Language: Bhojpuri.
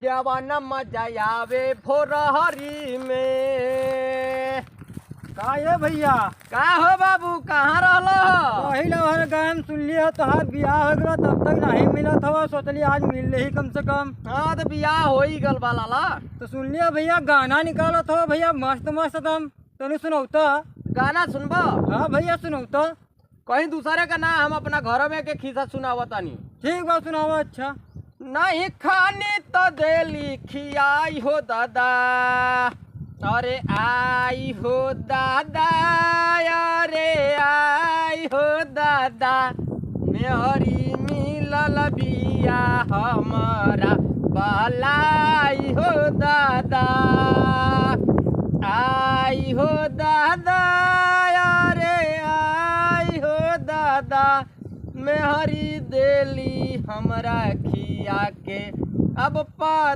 क्या वाना मजा आवे भोरहरी में। का ये भैया का हो बाबू, कहाँ रहलो हो? वही लहर गायम सुन लिया तोहार बियाह हो गया तब तक नहीं मिलत हो, सोचली आज मिल रही कम से कम। हाँ तो बियाह हो ही गल बा लाला। तो सुन लिया भैया गाना निकालत हो भैया मस्त मस्त दम तनी सुनौता। गाना सुनबो? हाँ भैया सुनौता। कहीं दूसरे का ना, हम अपना घर में के खिस्सा सुनावतानी। ठीक बा सुनावा। अच्छा नहीं खाने तो देली खियाई हो दादा, अरे आई हो दादा, अरे आई हो दादा, मेहरी मिलल बिया हमारा बलाई हो दादा, आई हो दादा, अरे आई हो दादा, मेहरी देली हमरा खिया के अब पा